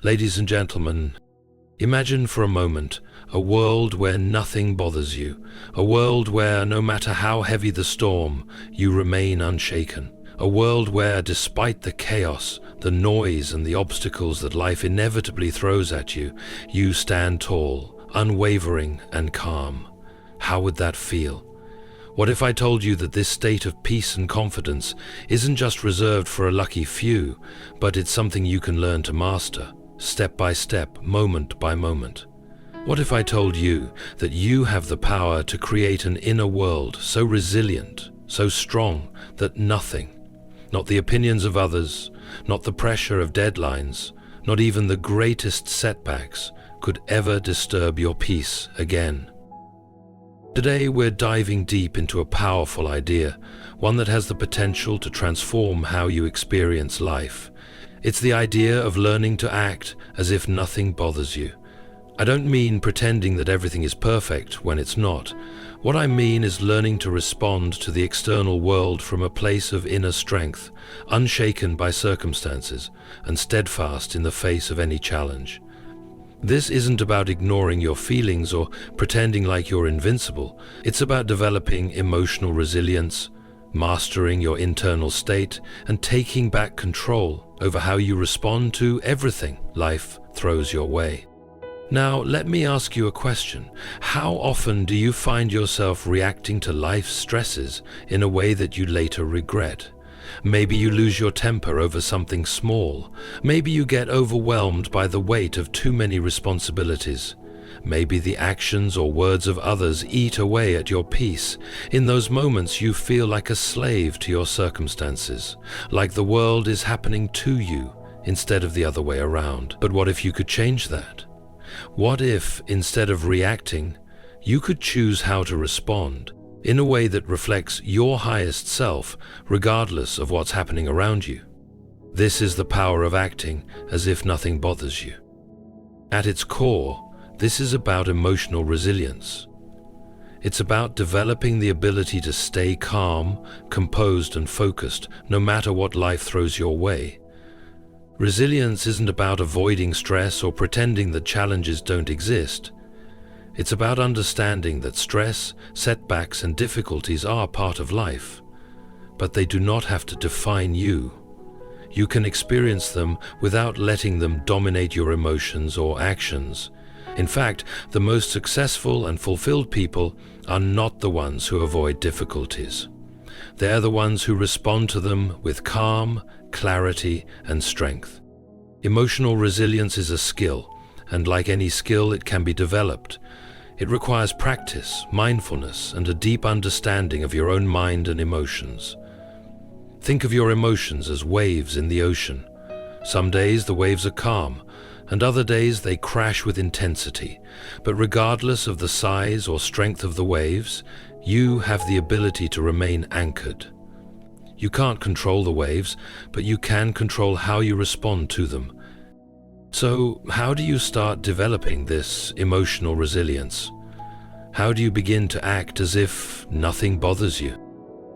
Ladies and gentlemen, imagine for a moment a world where nothing bothers you, a world where, no matter how heavy the storm, you remain unshaken, a world where, despite the chaos, the noise and the obstacles that life inevitably throws at you, you stand tall, unwavering and calm. How would that feel? What if I told you that this state of peace and confidence isn't just reserved for a lucky few, but it's something you can learn to master, step by step, moment by moment? What if I told you that you have the power to create an inner world so resilient, so strong, that nothing, not the opinions of others, not the pressure of deadlines, not even the greatest setbacks, could ever disturb your peace again? Today we're diving deep into a powerful idea, one that has the potential to transform how you experience life. It's the idea of learning to act as if nothing bothers you. I don't mean pretending that everything is perfect when it's not. What I mean is learning to respond to the external world from a place of inner strength, unshaken by circumstances, and steadfast in the face of any challenge. This isn't about ignoring your feelings or pretending like you're invincible. It's about developing emotional resilience, mastering your internal state, and taking back control over how you respond to everything life throws your way. Now, let me ask you a question. How often do you find yourself reacting to life's stresses in a way that you later regret? Maybe you lose your temper over something small. Maybe you get overwhelmed by the weight of too many responsibilities. Maybe the actions or words of others eat away at your peace. In those moments, you feel like a slave to your circumstances, like the world is happening to you instead of the other way around. But what if you could change that? What if, instead of reacting, you could choose how to respond in a way that reflects your highest self, regardless of what's happening around you? This is the power of acting as if nothing bothers you. At its core, this is about emotional resilience. It's about developing the ability to stay calm, composed, and focused, no matter what life throws your way. Resilience isn't about avoiding stress or pretending that challenges don't exist. It's about understanding that stress, setbacks, and difficulties are part of life, but they do not have to define you. You can experience them without letting them dominate your emotions or actions. In fact, the most successful and fulfilled people are not the ones who avoid difficulties. They're the ones who respond to them with calm, clarity, and strength. Emotional resilience is a skill, and like any skill, it can be developed. It requires practice, mindfulness, and a deep understanding of your own mind and emotions. Think of your emotions as waves in the ocean. Some days the waves are calm, and other days they crash with intensity. But regardless of the size or strength of the waves, you have the ability to remain anchored. You can't control the waves, but you can control how you respond to them. So, how do you start developing this emotional resilience? How do you begin to act as if nothing bothers you?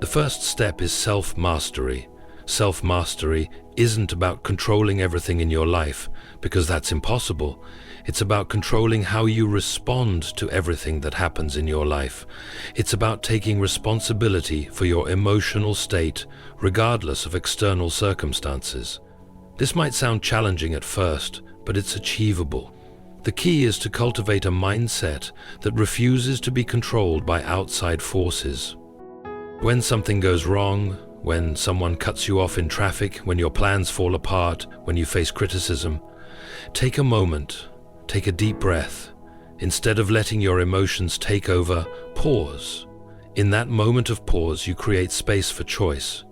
The first step is self-mastery. Self-mastery isn't about controlling everything in your life, because that's impossible. It's about controlling how you respond to everything that happens in your life. It's about taking responsibility for your emotional state, regardless of external circumstances. This might sound challenging at first, but it's achievable. The key is to cultivate a mindset that refuses to be controlled by outside forces. When something goes wrong, when someone cuts you off in traffic, when your plans fall apart, when you face criticism, take a moment, take a deep breath. Instead of letting your emotions take over, pause. In that moment of pause, you create space for choice.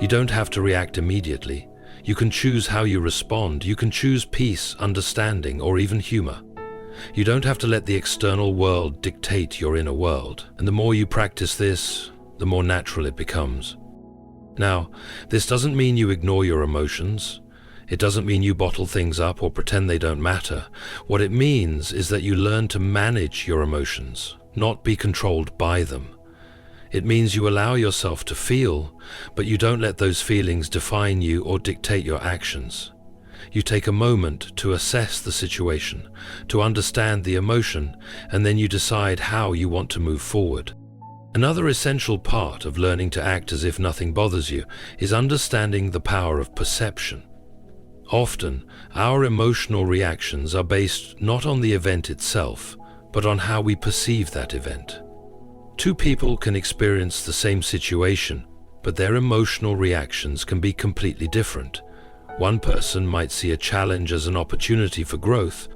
You don't have to react immediately. You can choose how you respond. You can choose peace, understanding, or even humor. You don't have to let the external world dictate your inner world. And the more you practice this, the more natural it becomes. Now, this doesn't mean you ignore your emotions. It doesn't mean you bottle things up or pretend they don't matter. What it means is that you learn to manage your emotions, not be controlled by them. It means you allow yourself to feel, but you don't let those feelings define you or dictate your actions. You take a moment to assess the situation, to understand the emotion, and then you decide how you want to move forward. Another essential part of learning to act as if nothing bothers you is understanding the power of perception. Often, our emotional reactions are based not on the event itself, but on how we perceive that event. Two people can experience the same situation, but their emotional reactions can be completely different. One person might see a challenge as an opportunity for growth,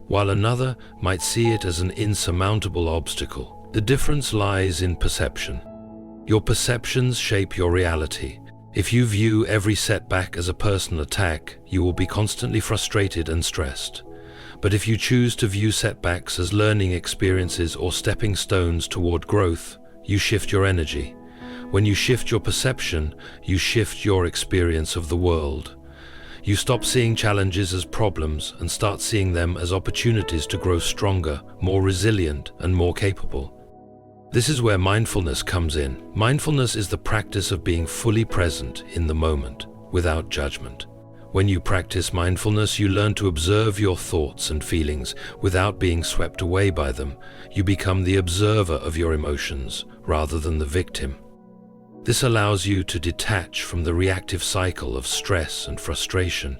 while another might see it as an insurmountable obstacle. The difference lies in perception. Your perceptions shape your reality. If you view every setback as a personal attack, you will be constantly frustrated and stressed. But if you choose to view setbacks as learning experiences or stepping stones toward growth, you shift your energy. When you shift your perception, you shift your experience of the world. You stop seeing challenges as problems and start seeing them as opportunities to grow stronger, more resilient, and more capable. This is where mindfulness comes in. Mindfulness is the practice of being fully present in the moment, without judgment. When you practice mindfulness, you learn to observe your thoughts and feelings without being swept away by them. You become the observer of your emotions rather than the victim. This allows you to detach from the reactive cycle of stress and frustration.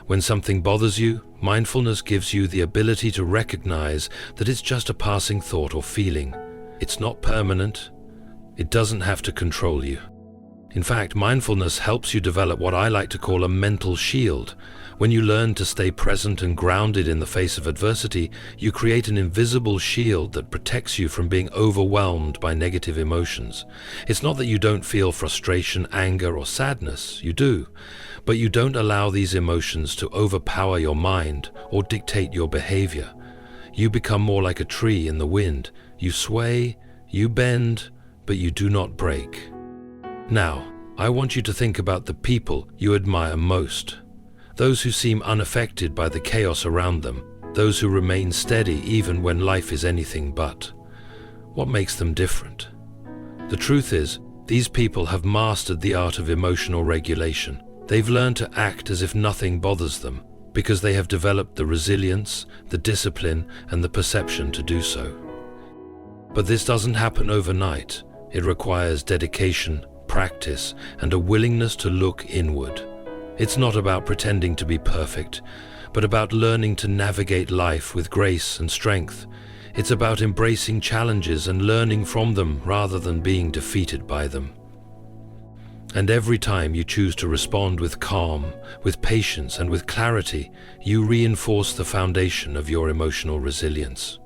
When something bothers you, mindfulness gives you the ability to recognize that it's just a passing thought or feeling. It's not permanent. It doesn't have to control you. In fact, mindfulness helps you develop what I like to call a mental shield. When you learn to stay present and grounded in the face of adversity, you create an invisible shield that protects you from being overwhelmed by negative emotions. It's not that you don't feel frustration, anger, or sadness. You do. But you don't allow these emotions to overpower your mind or dictate your behavior. You become more like a tree in the wind. You sway, you bend, but you do not break. Now, I want you to think about the people you admire most. Those who seem unaffected by the chaos around them. Those who remain steady even when life is anything but. What makes them different? The truth is, these people have mastered the art of emotional regulation. They've learned to act as if nothing bothers them, because they have developed the resilience, the discipline, and the perception to do so. But this doesn't happen overnight. It requires dedication, practice, and a willingness to look inward. It's not about pretending to be perfect, but about learning to navigate life with grace and strength. It's about embracing challenges and learning from them rather than being defeated by them. And every time you choose to respond with calm, with patience, and with clarity, you reinforce the foundation of your emotional resilience.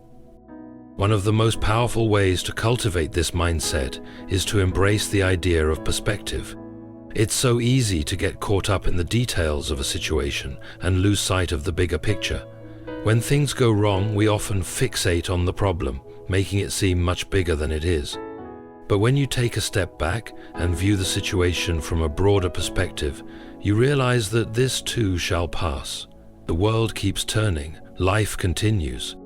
One of the most powerful ways to cultivate this mindset is to embrace the idea of perspective. It's so easy to get caught up in the details of a situation and lose sight of the bigger picture. When things go wrong, we often fixate on the problem, making it seem much bigger than it is. But when you take a step back and view the situation from a broader perspective, you realize that this too shall pass. The world keeps turning, life continues.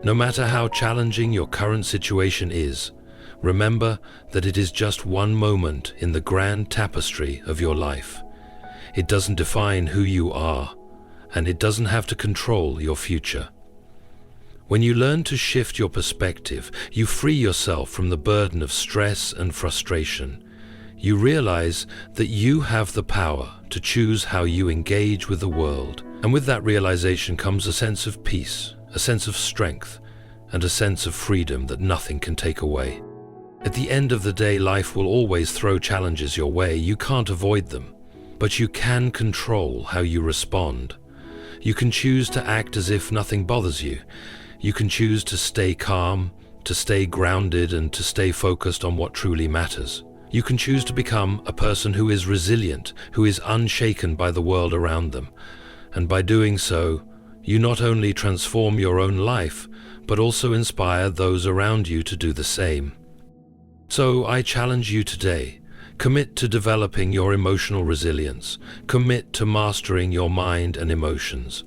No matter how challenging your current situation is, remember that it is just one moment in the grand tapestry of your life. It doesn't define who you are, and it doesn't have to control your future. When you learn to shift your perspective, you free yourself from the burden of stress and frustration. You realize that you have the power to choose how you engage with the world. And with that realization comes a sense of peace, a sense of strength, and a sense of freedom that nothing can take away. At the end of the day, life will always throw challenges your way. You can't avoid them, but you can control how you respond. You can choose to act as if nothing bothers you. You can choose to stay calm, to stay grounded, and to stay focused on what truly matters. You can choose to become a person who is resilient, who is unshaken by the world around them. And by doing so, you not only transform your own life, but also inspire those around you to do the same. So I challenge you today, commit to developing your emotional resilience, commit to mastering your mind and emotions,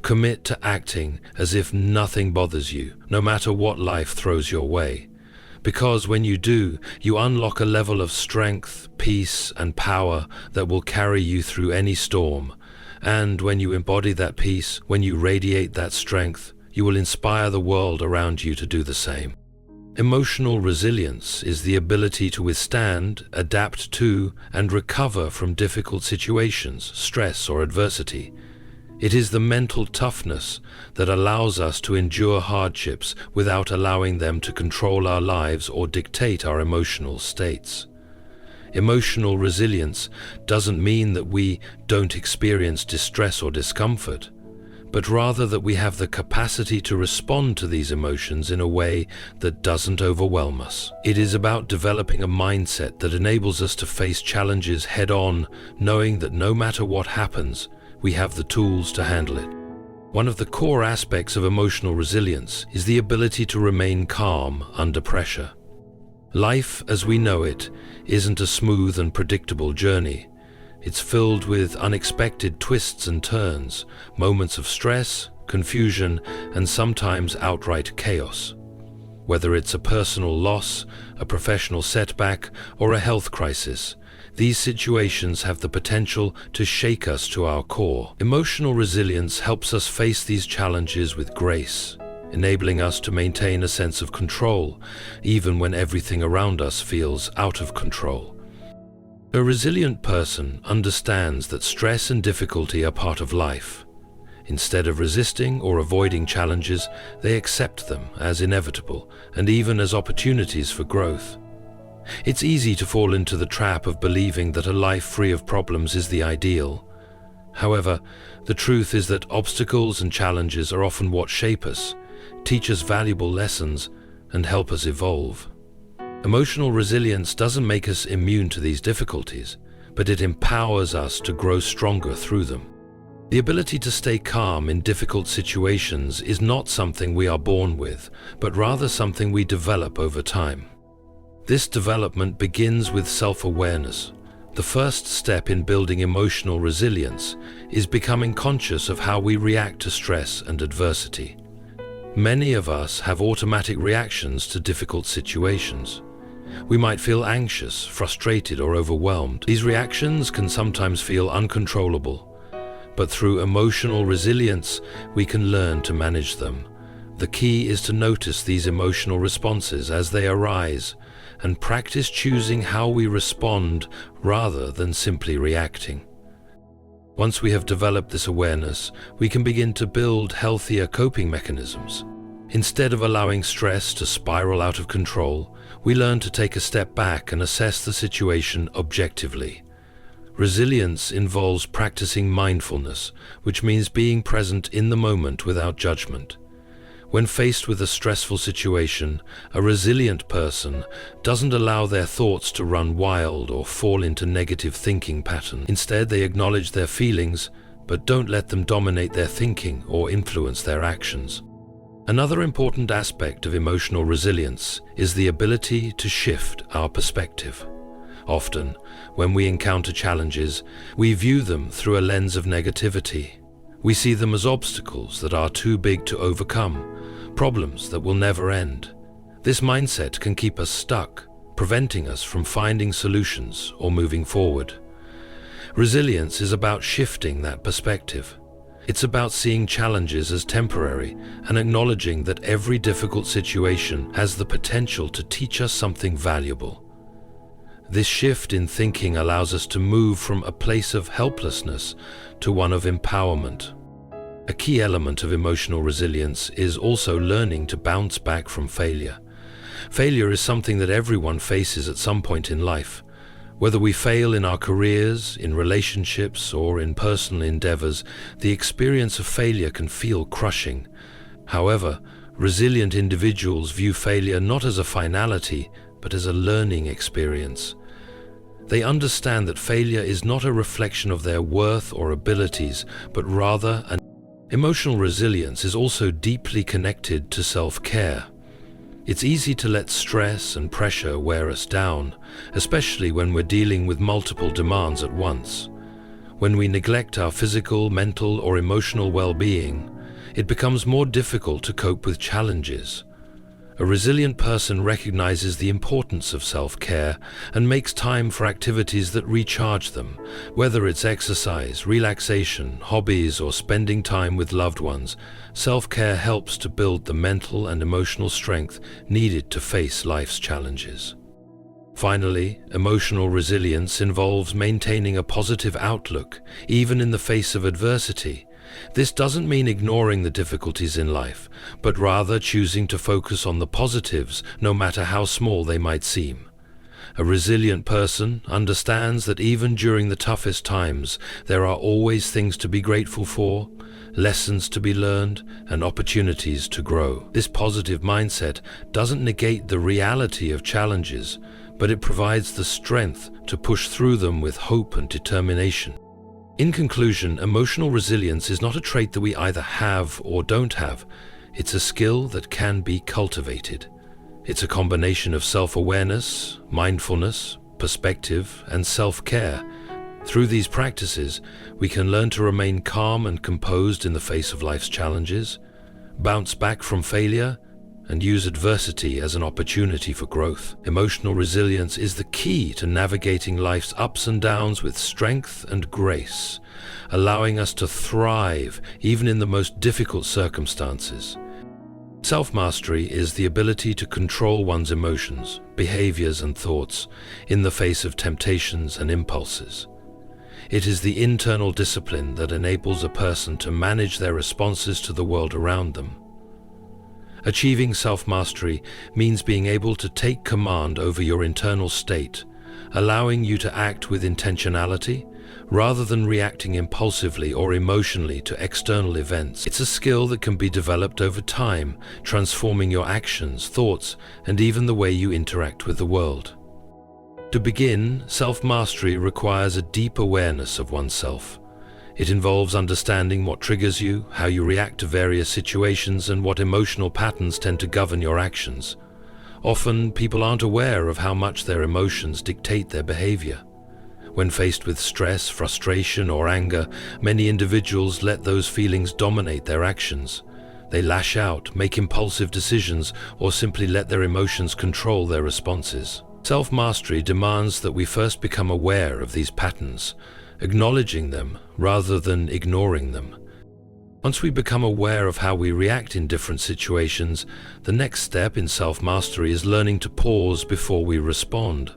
commit to acting as if nothing bothers you, no matter what life throws your way. Because when you do, you unlock a level of strength, peace, and power that will carry you through any storm, And when you embody that peace, when you radiate that strength, you will inspire the world around you to do the same. Emotional resilience is the ability to withstand, adapt to, and recover from difficult situations, stress, or adversity. It is the mental toughness that allows us to endure hardships without allowing them to control our lives or dictate our emotional states. Emotional resilience doesn't mean that we don't experience distress or discomfort, but rather that we have the capacity to respond to these emotions in a way that doesn't overwhelm us. It is about developing a mindset that enables us to face challenges head-on, knowing that no matter what happens, we have the tools to handle it. One of the core aspects of emotional resilience is the ability to remain calm under pressure. Life, as we know it, isn't a smooth and predictable journey. It's filled with unexpected twists and turns, moments of stress, confusion, and sometimes outright chaos. Whether it's a personal loss, a professional setback, or a health crisis, these situations have the potential to shake us to our core. Emotional resilience helps us face these challenges with grace, enabling us to maintain a sense of control, even when everything around us feels out of control. A resilient person understands that stress and difficulty are part of life. Instead of resisting or avoiding challenges, they accept them as inevitable and even as opportunities for growth. It's easy to fall into the trap of believing that a life free of problems is the ideal. However, the truth is that obstacles and challenges are often what shape us, teach us valuable lessons, and help us evolve. Emotional resilience doesn't make us immune to these difficulties, but it empowers us to grow stronger through them. The ability to stay calm in difficult situations is not something we are born with, but rather something we develop over time. This development begins with self-awareness. The first step in building emotional resilience is becoming conscious of how we react to stress and adversity. Many of us have automatic reactions to difficult situations. We might feel anxious, frustrated, or overwhelmed. These reactions can sometimes feel uncontrollable, but through emotional resilience, we can learn to manage them. The key is to notice these emotional responses as they arise and practice choosing how we respond rather than simply reacting. Once we have developed this awareness, we can begin to build healthier coping mechanisms. Instead of allowing stress to spiral out of control, we learn to take a step back and assess the situation objectively. Resilience involves practicing mindfulness, which means being present in the moment without judgment. When faced with a stressful situation, a resilient person doesn't allow their thoughts to run wild or fall into negative thinking patterns. Instead, they acknowledge their feelings, but don't let them dominate their thinking or influence their actions. Another important aspect of emotional resilience is the ability to shift our perspective. Often, when we encounter challenges, we view them through a lens of negativity. We see them as obstacles that are too big to overcome, problems that will never end. This mindset can keep us stuck, preventing us from finding solutions or moving forward. Resilience is about shifting that perspective. It's about seeing challenges as temporary and acknowledging that every difficult situation has the potential to teach us something valuable. This shift in thinking allows us to move from a place of helplessness to one of empowerment. A key element of emotional resilience is also learning to bounce back from failure. Failure is something that everyone faces at some point in life. Whether we fail in our careers, in relationships, or in personal endeavors, the experience of failure can feel crushing. However, resilient individuals view failure not as a finality, but as a learning experience. They understand that failure is not a reflection of their worth or abilities, but rather an emotional resilience is also deeply connected to self-care. It's easy to let stress and pressure wear us down, especially when we're dealing with multiple demands at once. When we neglect our physical, mental, or emotional well-being, it becomes more difficult to cope with challenges. A resilient person recognizes the importance of self-care and makes time for activities that recharge them, whether it's exercise, relaxation, hobbies, or spending time with loved ones. Self-care helps to build the mental and emotional strength needed to face life's challenges. Finally, emotional resilience involves maintaining a positive outlook, even in the face of adversity. This doesn't mean ignoring the difficulties in life, but rather choosing to focus on the positives, no matter how small they might seem. A resilient person understands that even during the toughest times, there are always things to be grateful for, lessons to be learned, and opportunities to grow. This positive mindset doesn't negate the reality of challenges, but it provides the strength to push through them with hope and determination. In conclusion, emotional resilience is not a trait that we either have or don't have. It's a skill that can be cultivated. It's a combination of self-awareness, mindfulness, perspective, and self-care. Through these practices, we can learn to remain calm and composed in the face of life's challenges, bounce back from failure, and use adversity as an opportunity for growth. Emotional resilience is the key to navigating life's ups and downs with strength and grace, allowing us to thrive even in the most difficult circumstances. Self-mastery is the ability to control one's emotions, behaviors, and thoughts in the face of temptations and impulses. It is the internal discipline that enables a person to manage their responses to the world around them. Achieving self-mastery means being able to take command over your internal state, allowing you to act with intentionality rather than reacting impulsively or emotionally to external events. It's a skill that can be developed over time, transforming your actions, thoughts, and even the way you interact with the world. To begin, self-mastery requires a deep awareness of oneself. It involves understanding what triggers you, how you react to various situations, and what emotional patterns tend to govern your actions. Often, people aren't aware of how much their emotions dictate their behavior. When faced with stress, frustration, or anger, many individuals let those feelings dominate their actions. They lash out, make impulsive decisions, or simply let their emotions control their responses. Self-mastery demands that we first become aware of these patterns, acknowledging them rather than ignoring them. Once we become aware of how we react in different situations, the next step in self-mastery is learning to pause before we respond.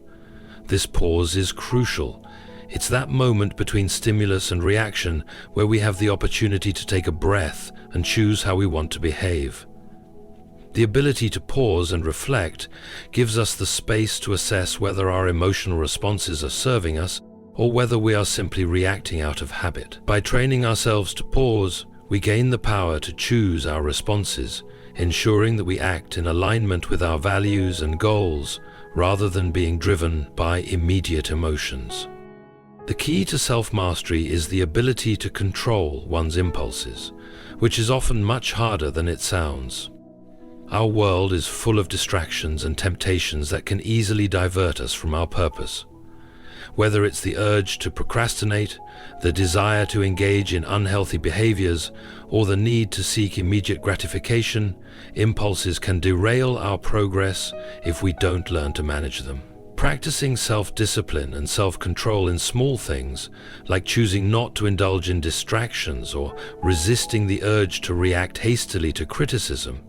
This pause is crucial. It's that moment between stimulus and reaction where we have the opportunity to take a breath and choose how we want to behave. The ability to pause and reflect gives us the space to assess whether our emotional responses are serving us or whether we are simply reacting out of habit. By training ourselves to pause, we gain the power to choose our responses, ensuring that we act in alignment with our values and goals, rather than being driven by immediate emotions. The key to self-mastery is the ability to control one's impulses, which is often much harder than it sounds. Our world is full of distractions and temptations that can easily divert us from our purpose. Whether it's the urge to procrastinate, the desire to engage in unhealthy behaviors, or the need to seek immediate gratification, impulses can derail our progress if we don't learn to manage them. Practicing self-discipline and self-control in small things, like choosing not to indulge in distractions or resisting the urge to react hastily to criticism,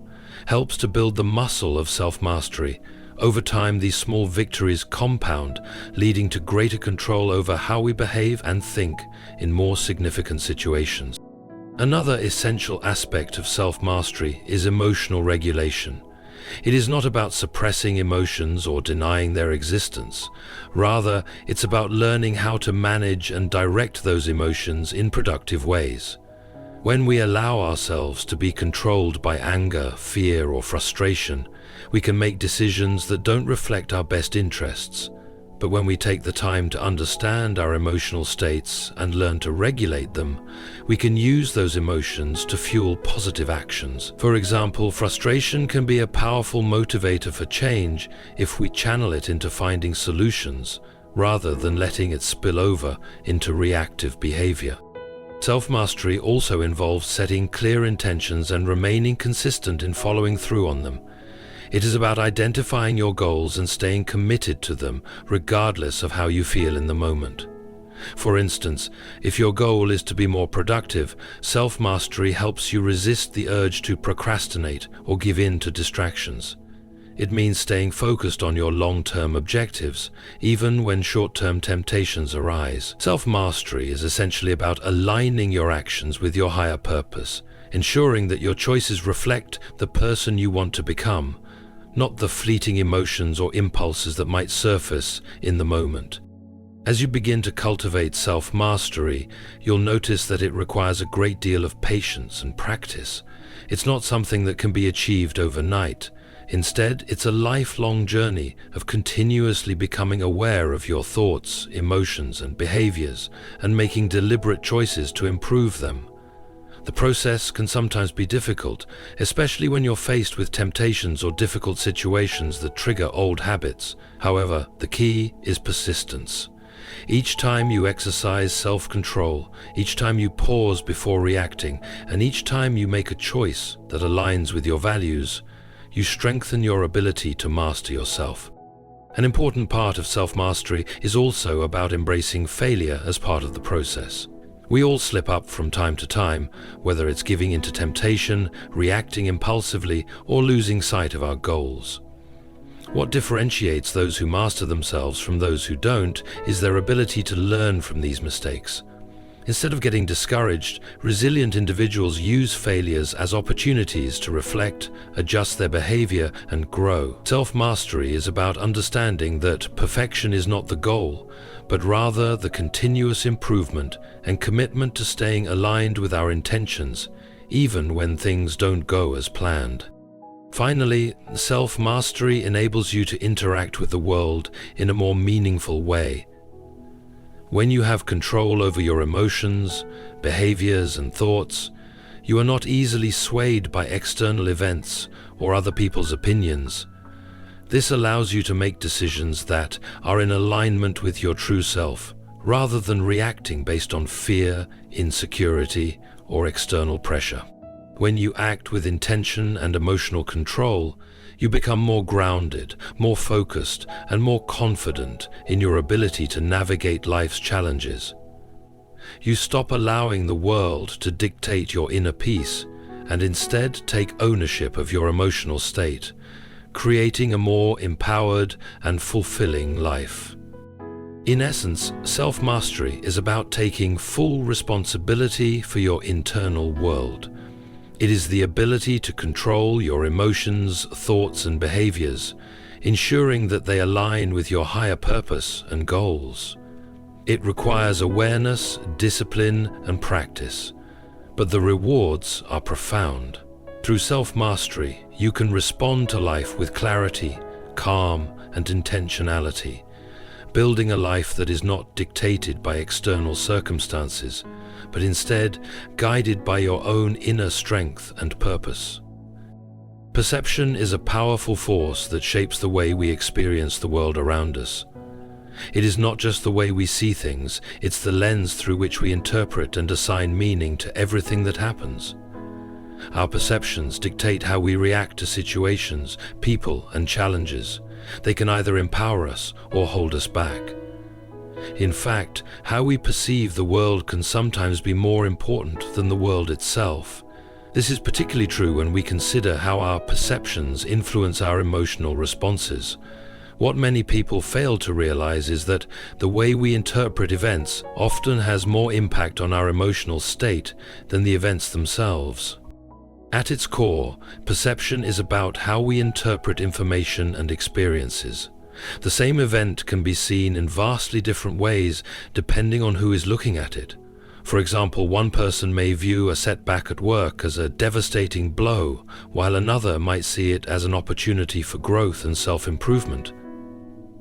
helps to build the muscle of self-mastery. Over time, these small victories compound, leading to greater control over how we behave and think in more significant situations. Another essential aspect of self-mastery is emotional regulation. It is not about suppressing emotions or denying their existence. Rather, it's about learning how to manage and direct those emotions in productive ways. When we allow ourselves to be controlled by anger, fear, or frustration, we can make decisions that don't reflect our best interests. But when we take the time to understand our emotional states and learn to regulate them, we can use those emotions to fuel positive actions. For example, frustration can be a powerful motivator for change if we channel it into finding solutions, rather than letting it spill over into reactive behavior. Self-mastery also involves setting clear intentions and remaining consistent in following through on them. It is about identifying your goals and staying committed to them, regardless of how you feel in the moment. For instance, if your goal is to be more productive, self-mastery helps you resist the urge to procrastinate or give in to distractions. It means staying focused on your long-term objectives, even when short-term temptations arise. Self-mastery is essentially about aligning your actions with your higher purpose, ensuring that your choices reflect the person you want to become, not the fleeting emotions or impulses that might surface in the moment. As you begin to cultivate self-mastery, you'll notice that it requires a great deal of patience and practice. It's not something that can be achieved overnight. Instead, it's a lifelong journey of continuously becoming aware of your thoughts, emotions, and behaviors, and making deliberate choices to improve them. The process can sometimes be difficult, especially when you're faced with temptations or difficult situations that trigger old habits. However, the key is persistence. Each time you exercise self-control, each time you pause before reacting, and each time you make a choice that aligns with your values, you strengthen your ability to master yourself. An important part of self-mastery is also about embracing failure as part of the process. We all slip up from time to time, whether it's giving into temptation, reacting impulsively, or losing sight of our goals. What differentiates those who master themselves from those who don't is their ability to learn from these mistakes. Instead of getting discouraged, resilient individuals use failures as opportunities to reflect, adjust their behavior, and grow. Self-mastery is about understanding that perfection is not the goal, but rather the continuous improvement and commitment to staying aligned with our intentions, even when things don't go as planned. Finally, self-mastery enables you to interact with the world in a more meaningful way. When you have control over your emotions, behaviors, and thoughts, you are not easily swayed by external events or other people's opinions. This allows you to make decisions that are in alignment with your true self, rather than reacting based on fear, insecurity, or external pressure. When you act with intention and emotional control, you become more grounded, more focused, and more confident in your ability to navigate life's challenges. You stop allowing the world to dictate your inner peace and instead take ownership of your emotional state, creating a more empowered and fulfilling life. In essence, self-mastery is about taking full responsibility for your internal world. It is the ability to control your emotions, thoughts, and behaviors, ensuring that they align with your higher purpose and goals. It requires awareness, discipline, and practice, but the rewards are profound. Through self-mastery, you can respond to life with clarity, calm, and intentionality, building a life that is not dictated by external circumstances, but instead guided by your own inner strength and purpose. Perception is a powerful force that shapes the way we experience the world around us. It is not just the way we see things, it's the lens through which we interpret and assign meaning to everything that happens. Our perceptions dictate how we react to situations, people, and challenges. They can either empower us or hold us back. In fact, how we perceive the world can sometimes be more important than the world itself. This is particularly true when we consider how our perceptions influence our emotional responses. What many people fail to realize is that the way we interpret events often has more impact on our emotional state than the events themselves. At its core, perception is about how we interpret information and experiences. The same event can be seen in vastly different ways depending on who is looking at it. For example, one person may view a setback at work as a devastating blow, while another might see it as an opportunity for growth and self-improvement.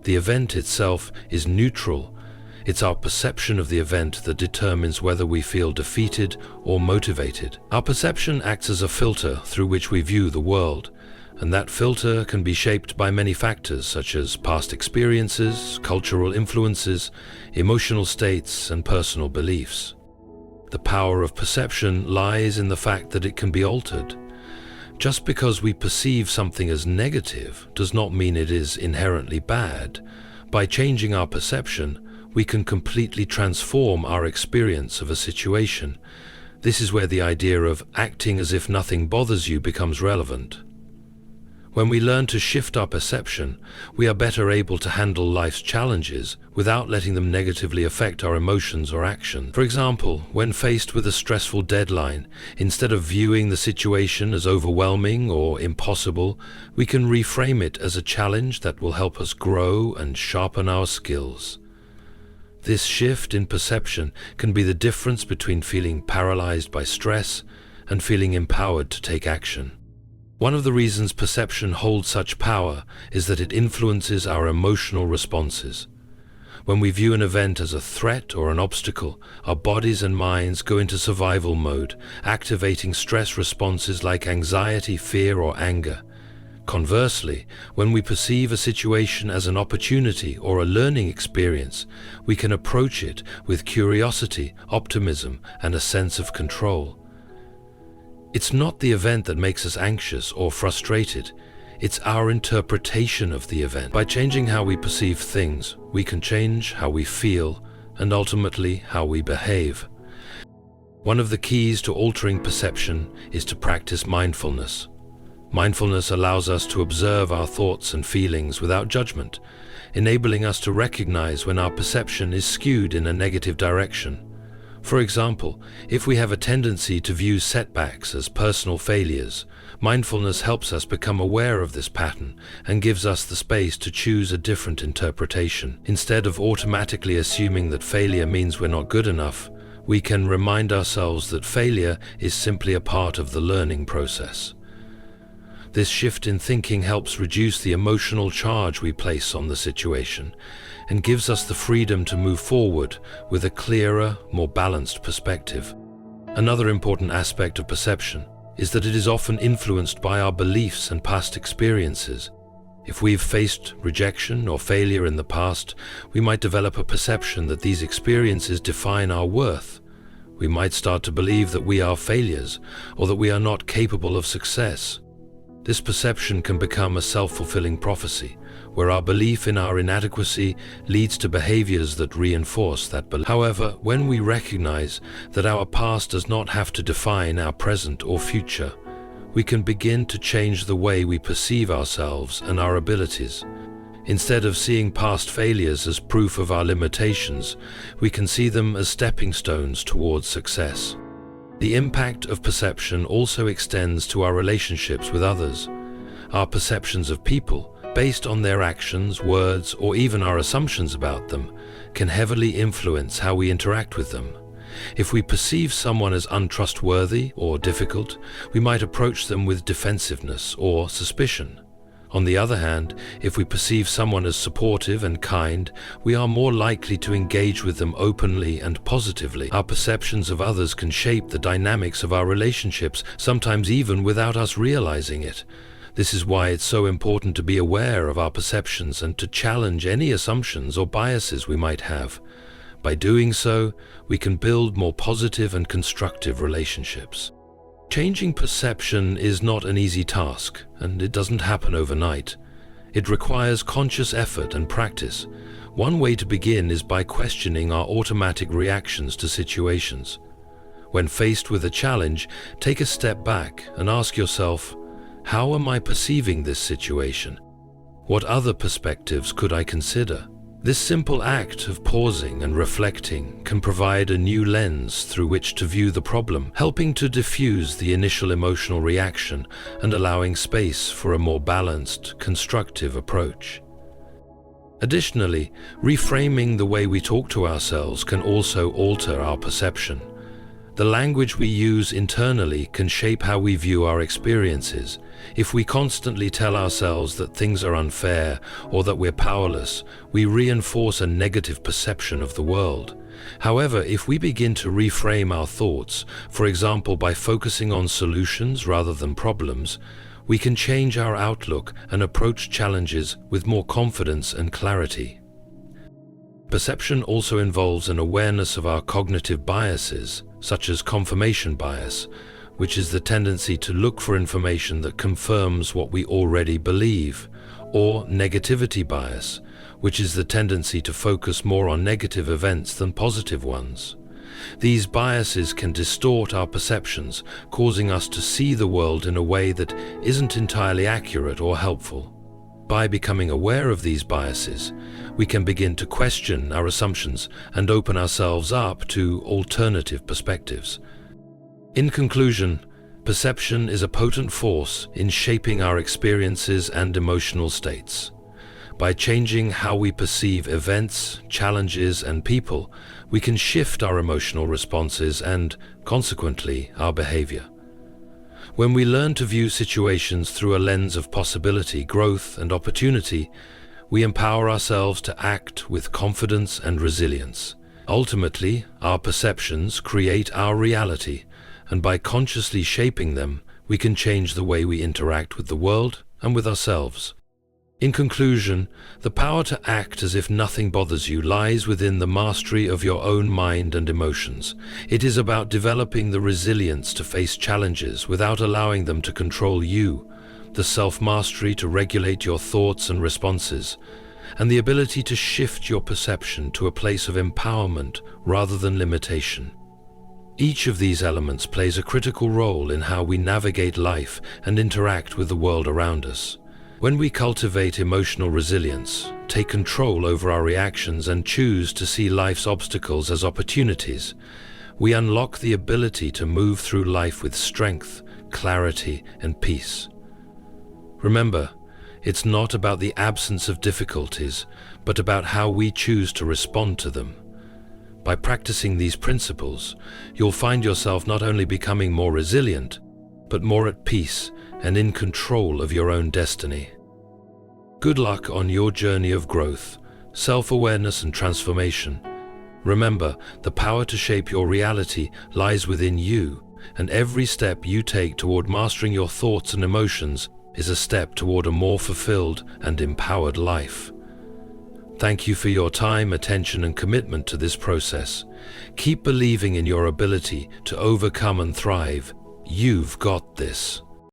The event itself is neutral. It's our perception of the event that determines whether we feel defeated or motivated. Our perception acts as a filter through which we view the world, and that filter can be shaped by many factors such as past experiences, cultural influences, emotional states, and personal beliefs. The power of perception lies in the fact that it can be altered. Just because we perceive something as negative does not mean it is inherently bad. By changing our perception, we can completely transform our experience of a situation. This is where the idea of acting as if nothing bothers you becomes relevant. When we learn to shift our perception, we are better able to handle life's challenges without letting them negatively affect our emotions or actions. For example, when faced with a stressful deadline, instead of viewing the situation as overwhelming or impossible, we can reframe it as a challenge that will help us grow and sharpen our skills. This shift in perception can be the difference between feeling paralyzed by stress and feeling empowered to take action. One of the reasons perception holds such power is that it influences our emotional responses. When we view an event as a threat or an obstacle, our bodies and minds go into survival mode, activating stress responses like anxiety, fear, or anger. Conversely, when we perceive a situation as an opportunity or a learning experience, we can approach it with curiosity, optimism, and a sense of control. It's not the event that makes us anxious or frustrated. It's our interpretation of the event. By changing how we perceive things, we can change how we feel and ultimately how we behave. One of the keys to altering perception is to practice mindfulness. Mindfulness allows us to observe our thoughts and feelings without judgment, enabling us to recognize when our perception is skewed in a negative direction. For example, if we have a tendency to view setbacks as personal failures, mindfulness helps us become aware of this pattern and gives us the space to choose a different interpretation. Instead of automatically assuming that failure means we're not good enough, we can remind ourselves that failure is simply a part of the learning process. This shift in thinking helps reduce the emotional charge we place on the situation and gives us the freedom to move forward with a clearer, more balanced perspective. Another important aspect of perception is that it is often influenced by our beliefs and past experiences. If we've faced rejection or failure in the past, we might develop a perception that these experiences define our worth. We might start to believe that we are failures or that we are not capable of success. This perception can become a self-fulfilling prophecy, where our belief in our inadequacy leads to behaviors that reinforce that belief. However, when we recognize that our past does not have to define our present or future, we can begin to change the way we perceive ourselves and our abilities. Instead of seeing past failures as proof of our limitations, we can see them as stepping stones towards success. The impact of perception also extends to our relationships with others. Our perceptions of people, based on their actions, words, or even our assumptions about them, can heavily influence how we interact with them. If we perceive someone as untrustworthy or difficult, we might approach them with defensiveness or suspicion. On the other hand, if we perceive someone as supportive and kind, we are more likely to engage with them openly and positively. Our perceptions of others can shape the dynamics of our relationships, sometimes even without us realizing it. This is why it's so important to be aware of our perceptions and to challenge any assumptions or biases we might have. By doing so, we can build more positive and constructive relationships. Changing perception is not an easy task, and it doesn't happen overnight. It requires conscious effort and practice. One way to begin is by questioning our automatic reactions to situations. When faced with a challenge, take a step back and ask yourself, how am I perceiving this situation? What other perspectives could I consider? This simple act of pausing and reflecting can provide a new lens through which to view the problem, helping to diffuse the initial emotional reaction and allowing space for a more balanced, constructive approach. Additionally, reframing the way we talk to ourselves can also alter our perception. The language we use internally can shape how we view our experiences. If we constantly tell ourselves that things are unfair or that we're powerless, we reinforce a negative perception of the world. However, if we begin to reframe our thoughts, for example by focusing on solutions rather than problems, we can change our outlook and approach challenges with more confidence and clarity. Perception also involves an awareness of our cognitive biases, such as confirmation bias, which is the tendency to look for information that confirms what we already believe, or negativity bias, which is the tendency to focus more on negative events than positive ones. These biases can distort our perceptions, causing us to see the world in a way that isn't entirely accurate or helpful. By becoming aware of these biases, we can begin to question our assumptions and open ourselves up to alternative perspectives. In conclusion, perception is a potent force in shaping our experiences and emotional states. By changing how we perceive events, challenges, and people, we can shift our emotional responses and, consequently, our behavior. When we learn to view situations through a lens of possibility, growth, and opportunity, we empower ourselves to act with confidence and resilience. Ultimately, our perceptions create our reality, and by consciously shaping them, we can change the way we interact with the world and with ourselves. In conclusion, the power to act as if nothing bothers you lies within the mastery of your own mind and emotions. It is about developing the resilience to face challenges without allowing them to control you, the self-mastery to regulate your thoughts and responses, and the ability to shift your perception to a place of empowerment rather than limitation. Each of these elements plays a critical role in how we navigate life and interact with the world around us. When we cultivate emotional resilience, take control over our reactions, and choose to see life's obstacles as opportunities, we unlock the ability to move through life with strength, clarity, and peace. Remember, it's not about the absence of difficulties, but about how we choose to respond to them. By practicing these principles, you'll find yourself not only becoming more resilient, but more at peace and in control of your own destiny. Good luck on your journey of growth, self-awareness, and transformation. Remember, the power to shape your reality lies within you, and every step you take toward mastering your thoughts and emotions is a step toward a more fulfilled and empowered life. Thank you for your time, attention, and commitment to this process. Keep believing in your ability to overcome and thrive. You've got this.